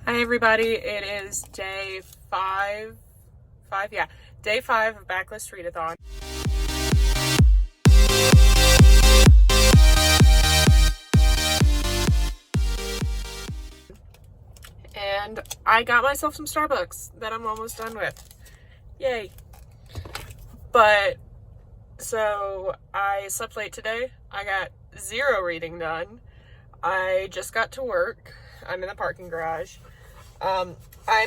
Hi everybody, it is day day 5 of Backlist Readathon. And I got myself some Starbucks that I'm almost done with. Yay. But, so I slept late today. I got 0 reading done. I just got to work. I'm in the parking garage. I'm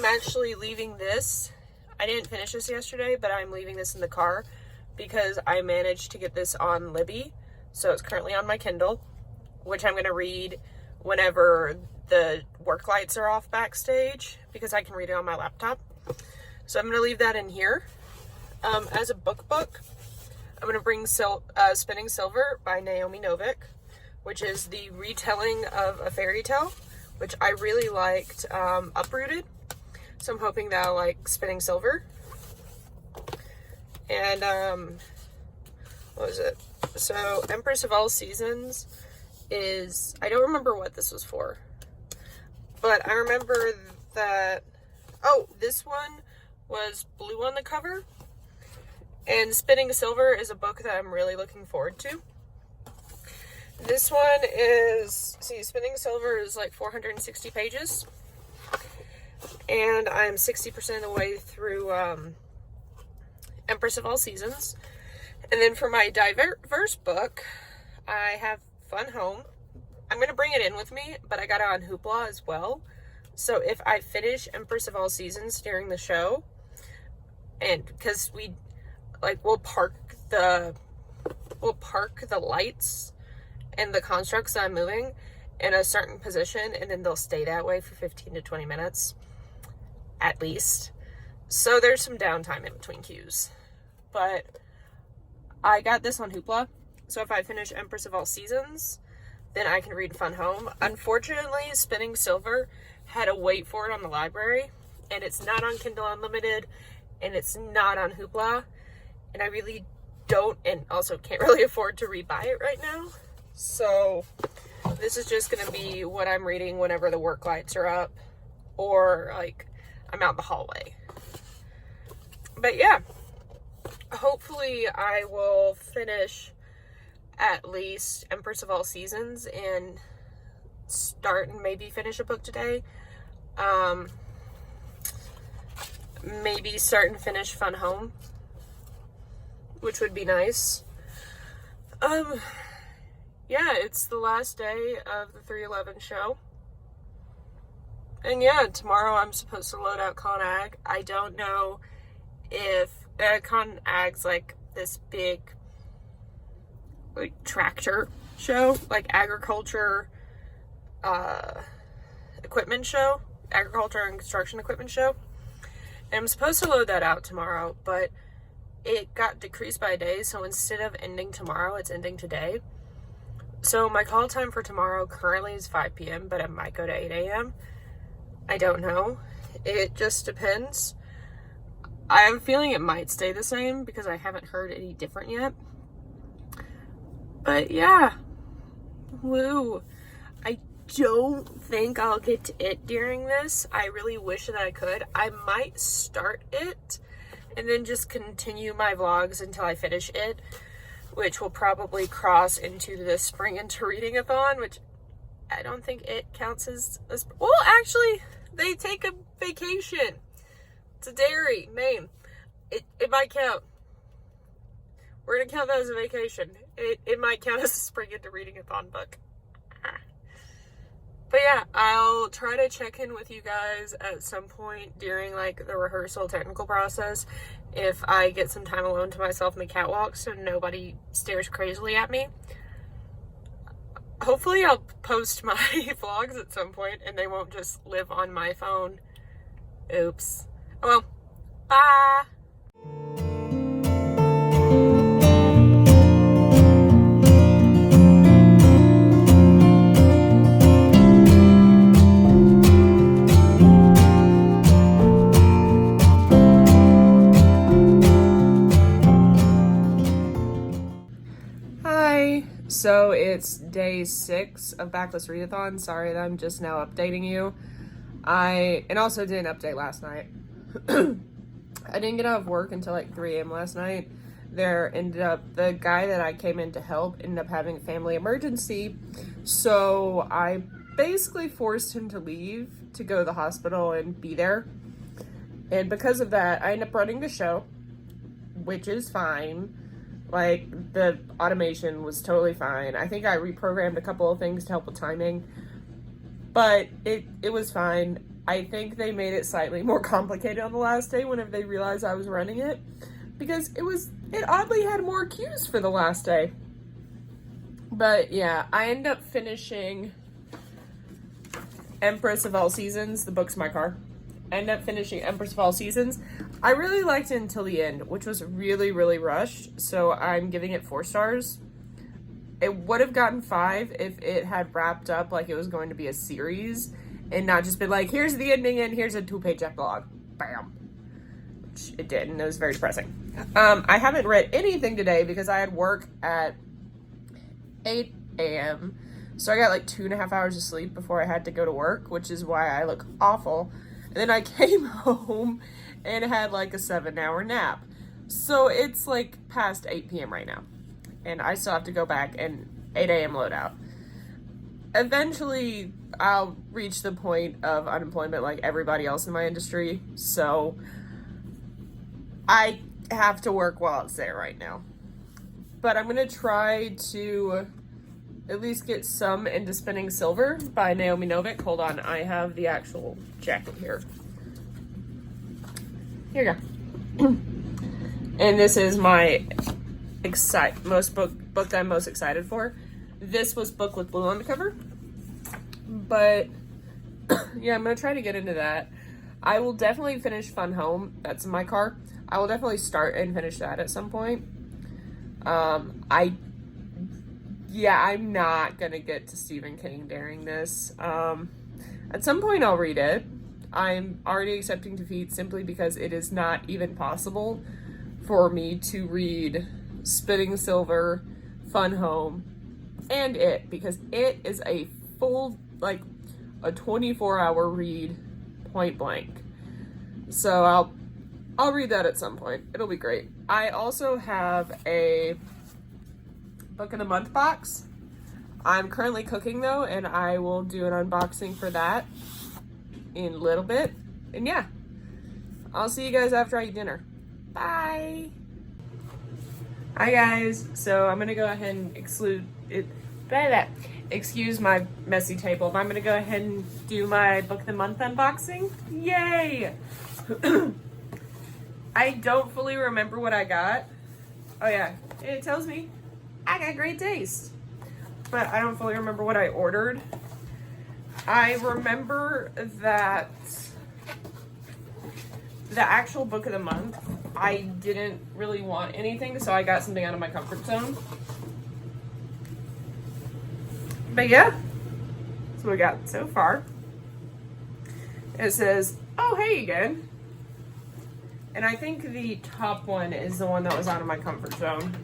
actually leaving this. I didn't finish this yesterday, but I'm leaving this in the car because I managed to get this on Libby. So it's currently on my Kindle, which I'm going to read whenever the work lights are off backstage because I can read it on my laptop. So I'm going to leave that in here. As a book, I'm going to bring Spinning Silver by Naomi Novik, which is the retelling of a fairy tale, which I really liked, Uprooted. So I'm hoping that I'll like Spinning Silver. And, what was it? So Empress of All Seasons is, I don't remember what this was for, but I remember that, this one was blue on the cover. And Spinning Silver is a book that I'm really looking forward to. This one is, Spinning Silver is like 460 pages. And I'm 60% of the way through Empress of All Seasons. And then for my diverse book, I have Fun Home. I'm going to bring it in with me, but I got it on Hoopla as well. So if I finish Empress of All Seasons during the show, and because we'll park the lights and the constructs that I'm moving in a certain position, and then they'll stay that way for 15 to 20 minutes at least. So there's some downtime in between cues. But I got this on Hoopla. So if I finish Empress of All Seasons, then I can read Fun Home. Unfortunately, Spinning Silver had to wait for it on the library, and it's not on Kindle Unlimited, and it's not on Hoopla. And I really don't, and also can't really afford to rebuy it right now. So this is just going to be what I'm reading whenever the work lights are up, or like I'm out in the hallway. But yeah, hopefully I will finish at least Empress of All Seasons and start and maybe finish a book today. Maybe start and finish Fun Home, which would be nice. Yeah, it's the last day of the 311 show. And yeah, tomorrow I'm supposed to load out Con Ag. I don't know if Con Ag's like this big tractor show, like agriculture equipment show, agriculture and construction equipment show. And I'm supposed to load that out tomorrow, but it got decreased by a day, so instead of ending tomorrow, it's ending today. So my call time for tomorrow currently is 5 p.m., but it might go to 8 a.m. I don't know. It just depends. I have a feeling it might stay the same because I haven't heard any different yet. But yeah. Woo. I don't think I'll get to it during this. I really wish that I could. I might start it and then just continue my vlogs until I finish it, which will probably cross into the Spring Into Readathon, which I don't think it counts as well, actually, they take a vacation to Derry, Maine. It might count. We're gonna count that as a vacation. It might count as a Spring Into Readathon book. But yeah, I'll try to check in with you guys at some point during like the rehearsal technical process if I get some time alone to myself in the catwalk so nobody stares crazily at me. Hopefully I'll post my vlogs at some point and they won't just live on my phone. Oops. Oh well. Bye! So it's day 6 of Backlist Readathon. Sorry that I'm just now updating you. And also did an update last night. I didn't get out of work until like 3 a.m. last night. The guy that I came in to help ended up having a family emergency. So I basically forced him to leave to go to the hospital and be there. And because of that, I ended up running the show, which is fine. Like, the automation was totally fine. I think I reprogrammed a couple of things to help with timing, but it was fine. I think they made it slightly more complicated on the last day whenever they realized I was running it, because it oddly had more cues for the last day. But yeah, I ended up finishing Empress of All Seasons. The book's my car. I ended up finishing Empress of All Seasons. I really liked it until the end, which was really, really rushed, so I'm giving it 4 stars. It would have gotten 5 if it had wrapped up like it was going to be a series, and not just been like, here's the ending and here's a 2-page epilogue. Bam. Which it did, and it was very depressing. I haven't read anything today because I had work at 8 a.m., so I got like 2.5 hours of sleep before I had to go to work, which is why I look awful. And then I came home and had like a 7-hour nap. So it's like past 8 p.m. right now. And I still have to go back and 8 a.m. loadout. Eventually, I'll reach the point of unemployment like everybody else in my industry. So I have to work while it's there right now. But I'm going to try to at least get some into Spinning Silver by Naomi Novik. Hold on, I have the actual jacket here. Here you go. And this is my book that I'm most excited for. This was Book with Blue on the cover. But yeah, I'm gonna try to get into that. I will definitely finish Fun Home. That's in my car. I will definitely start and finish that at some point. I'm not gonna get to Stephen King during this. At some point I'll read it. I'm already accepting defeat simply because it is not even possible for me to read Spinning Silver, Fun Home, and It, because It is a full, like, a 24-hour read, point blank. So I'll read that at some point. It'll be great. I also have a Book of the Month box. I'm currently cooking though, and I will do an unboxing for that in a little bit. And yeah, I'll see you guys after I eat dinner. Bye. Hi guys. So I'm gonna go ahead and excuse my messy table. I'm gonna go ahead and do my Book of the Month unboxing. Yay! I don't fully remember what I got. Oh yeah, it tells me I got great taste, but I don't fully remember what I ordered. I remember that the actual Book of the Month, I didn't really want anything, so I got something out of my comfort zone. But yeah, that's what we got so far. It says, oh, hey again. And I think the top one is the one that was out of my comfort zone.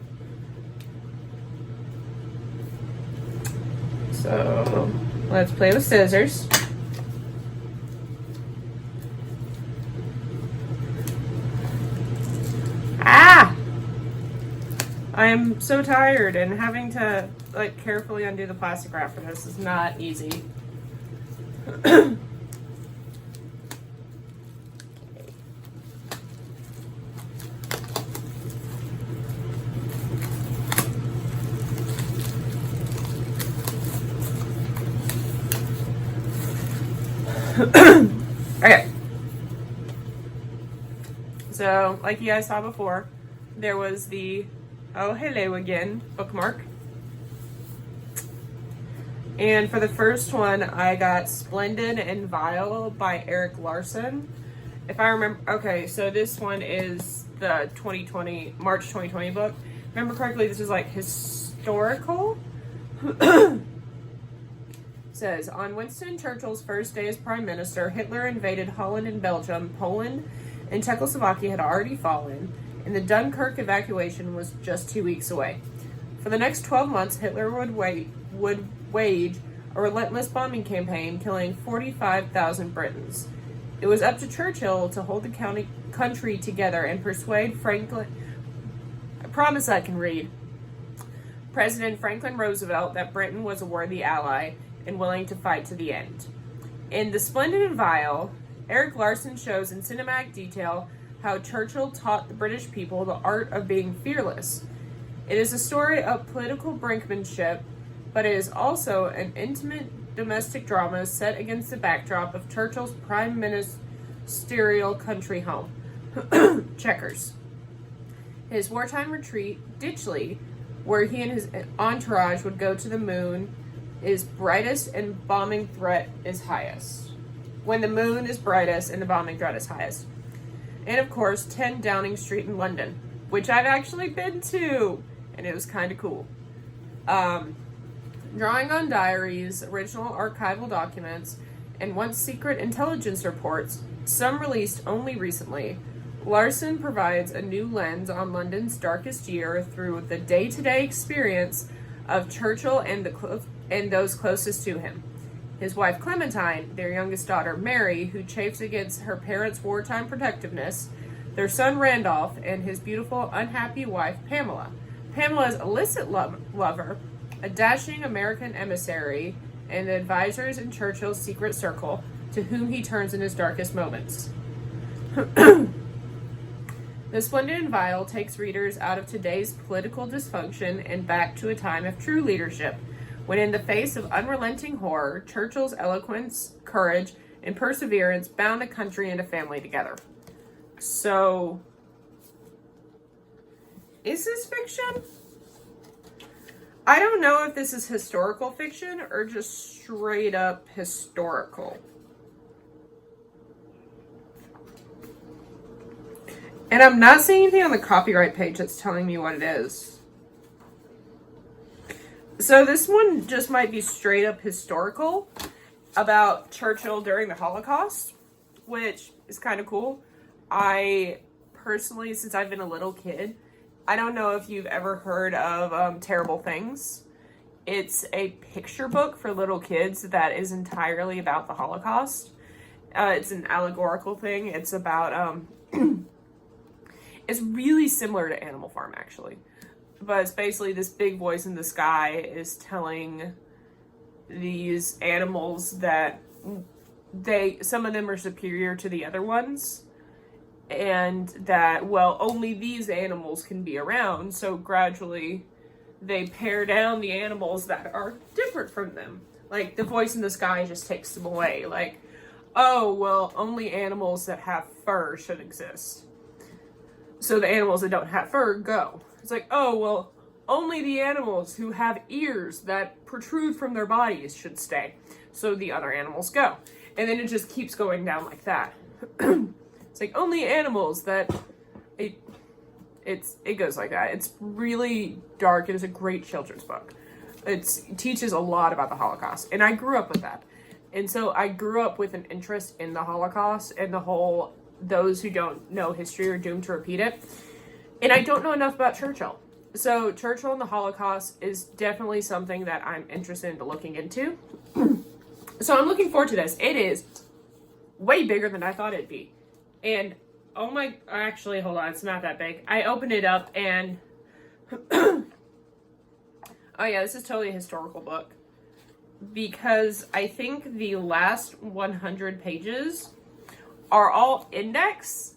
So let's play with scissors. Ah! I am so tired, and having to like carefully undo the plastic wrap for this is not easy. Okay. So, like you guys saw before, there was the "Oh Hello Again" bookmark. And for the first one, I got Splendid and Vile by Eric Larson. If I remember, okay, so this one is the March 2020 book. Remember correctly, this is like historical. Says, on Winston Churchill's first day as Prime Minister, Hitler invaded Holland and Belgium. Poland and Czechoslovakia had already fallen, and the Dunkirk evacuation was just 2 weeks away. For the next 12 months, Hitler would wage a relentless bombing campaign killing 45,000 Britons. It was up to Churchill to hold the country together and persuade I promise I can read. President Franklin Roosevelt that Britain was a worthy ally and willing to fight to the end. In The Splendid and Vile, Erik Larson shows in cinematic detail how Churchill taught the British people the art of being fearless. It is a story of political brinkmanship, but it is also an intimate domestic drama set against the backdrop of Churchill's prime ministerial country home, Chequers. His wartime retreat, Ditchley, where he and his entourage would go to the moon, is brightest and bombing threat is highest. When the moon is brightest and the bombing threat is highest. And of course, 10 Downing Street in London, which I've actually been to, and it was kind of cool. Drawing on diaries, original archival documents, and once secret intelligence reports, some released only recently, Larson provides a new lens on London's darkest year through the day-to-day experience of Churchill and those closest to him. His wife Clementine, their youngest daughter Mary, who chafes against her parents' wartime protectiveness, their son Randolph, and his beautiful, unhappy wife Pamela. Pamela's illicit lover, a dashing American emissary, and advisors in Churchill's secret circle, to whom he turns in his darkest moments. The Splendid and Vile takes readers out of today's political dysfunction and back to a time of true leadership, when in the face of unrelenting horror, Churchill's eloquence, courage, and perseverance bound a country and a family together. So, is this fiction? I don't know if this is historical fiction or just straight up historical. And I'm not seeing anything on the copyright page that's telling me what it is. So this one just might be straight up historical about Churchill during the Holocaust, which is kind of cool. I personally, since I've been a little kid, I don't know if you've ever heard of Terrible Things. It's a picture book for little kids that is entirely about the Holocaust. It's an allegorical thing. It's about... It's really similar to Animal Farm, actually. But it's basically this big voice in the sky is telling these animals that some of them are superior to the other ones. And that, well, only these animals can be around. So gradually they pare down the animals that are different from them. Like, the voice in the sky just takes them away. Like, oh, well, only animals that have fur should exist. So the animals that don't have fur go. It's like, oh, well, only the animals who have ears that protrude from their bodies should stay. So the other animals go. And then it just keeps going down like that. It's like, only animals that... It goes like that. It's really dark. It is a great children's book. It teaches a lot about the Holocaust. And I grew up with that. And so I grew up with an interest in the Holocaust and the whole... those who don't know history are doomed to repeat it. And I don't know enough about Churchill. So Churchill and the Holocaust is definitely something that I'm interested in looking into. So I'm looking forward to this. It is way bigger than I thought it'd be. And, oh my, actually, hold on, it's not that big. I opened it up and, oh yeah, this is totally a historical book. Because I think the last 100 pages are all index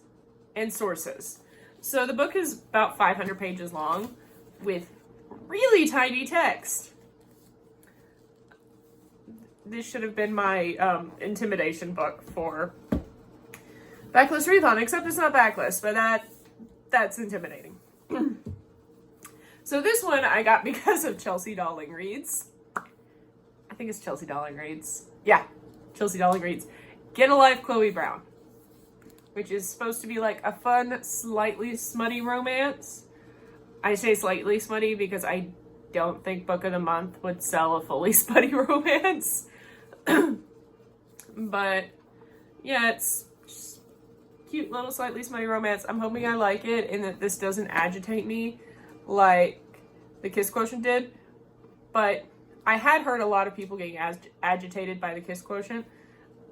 and sources. So the book is about 500 pages long with really tiny text. This should have been my intimidation book for Backlist Readathon, except it's not Backlist, but that's intimidating. So this one I got because of Chelsea Dowling Reads. I think it's Chelsea Dowling Reads. Yeah, Chelsea Dowling Reads. Get a Life, Chloe Brown. Which is supposed to be like a fun, slightly smutty romance. I say slightly smutty because I don't think Book of the Month would sell a fully smutty romance. But, yeah, it's just cute little slightly smutty romance. I'm hoping I like it and that this doesn't agitate me like the Kiss Quotient did. But I had heard a lot of people getting agitated by the kiss quotient.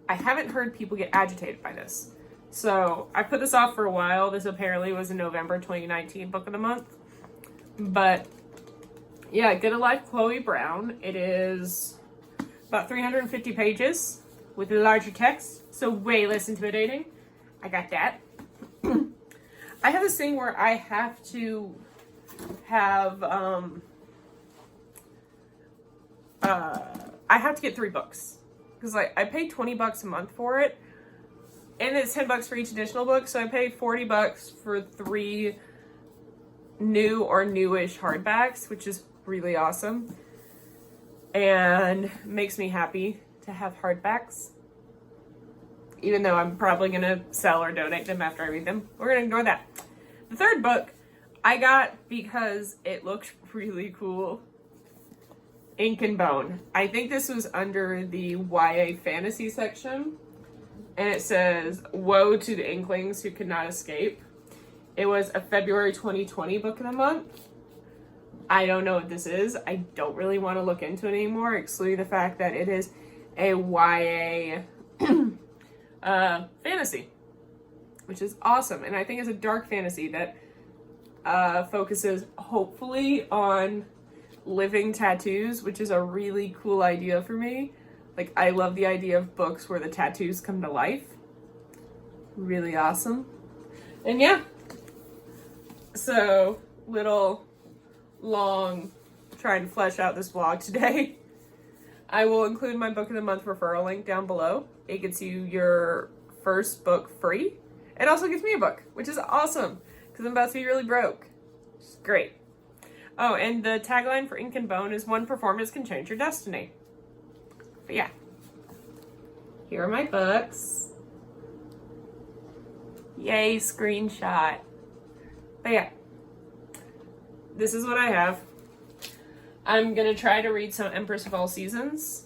I haven't heard people get agitated by this. So I put this off for a while. This apparently was a November 2019 book of the month. But yeah, Get a Life, Chloe Brown. It is about 350 pages with larger text, so way less intimidating. I got that. I have this thing where I have to have I have to get 3 books because like I pay $20 a month for it, and it's $10 for each additional book, so I pay $40 for 3 new or newish hardbacks, which is really awesome and makes me happy to have hardbacks, even though I'm probably gonna sell or donate them after I read them. We're gonna ignore that. The 3rd book I got because it looked really cool. Ink and Bone. I think this was under the YA fantasy section, and it says, "Woe to the Inklings who could not escape." It was a February 2020 book of the month. I don't know what this is. I don't really want to look into it anymore, excluding the fact that it is a YA fantasy, which is awesome. And I think it's a dark fantasy that focuses hopefully on living tattoos, which is a really cool idea for me. Like, I love the idea of books where the tattoos come to life. Really awesome. And yeah, so little long trying to flesh out this vlog today. I will include my book of the month referral link down below. It gets you your first book free. It also gets me a book, which is awesome because I'm about to be really broke. It's great. Oh, and the tagline for Ink and Bone is "One performance can change your destiny." But yeah, here are my books. Yay, screenshot. But yeah, this is what I have. I'm gonna try to read some Empress of All Seasons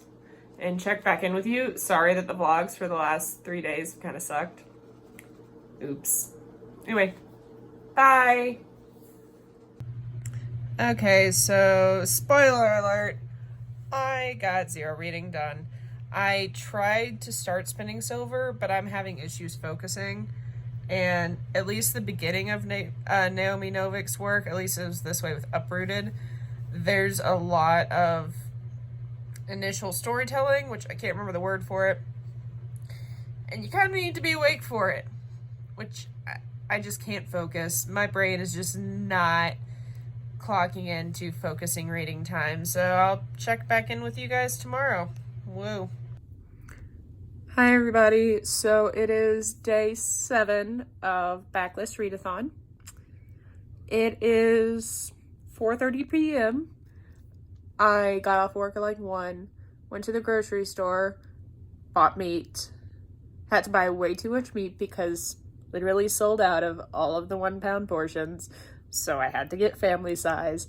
and check back in with you. Sorry that the vlogs for the last 3 days kind of sucked. Oops. Anyway, bye. Okay, so spoiler alert, I got 0 reading done. I tried to start Spinning Silver, but I'm having issues focusing. And at least the beginning of Naomi Novik's work, at least it was this way with Uprooted, there's a lot of initial storytelling, which I can't remember the word for it. And you kind of need to be awake for it, which I just can't focus. My brain is just not clocking into focusing reading time. So I'll check back in with you guys tomorrow. Woo. Hi everybody. So it is day 7 of Backlist Readathon. It is 4:30 p.m. I got off work at like 1, went to the grocery store, bought meat, had to buy way too much meat because literally sold out of all of the 1-pound portions. So I had to get family size.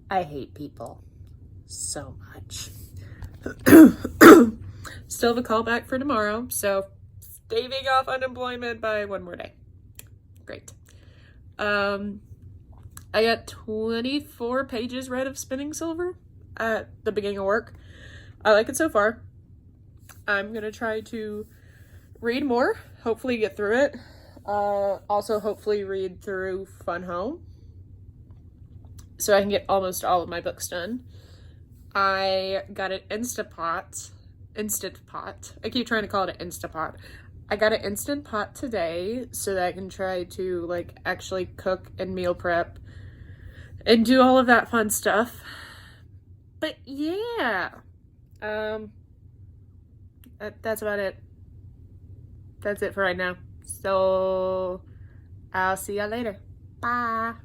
I hate people so much. Still have a callback for tomorrow, so staving off unemployment by 1 more day. Great. I got 24 pages read of Spinning Silver at the beginning of work. I like it so far. I'm gonna try to read more, hopefully get through it. Also hopefully read through Fun Home, so I can get almost all of my books done. I got an Instant Pot. I keep trying to call it an Instapot. I got an Instant Pot today so that I can try to like actually cook and meal prep and do all of that fun stuff. But yeah, that's about it. That's it for right now. So I'll see y'all later. Bye.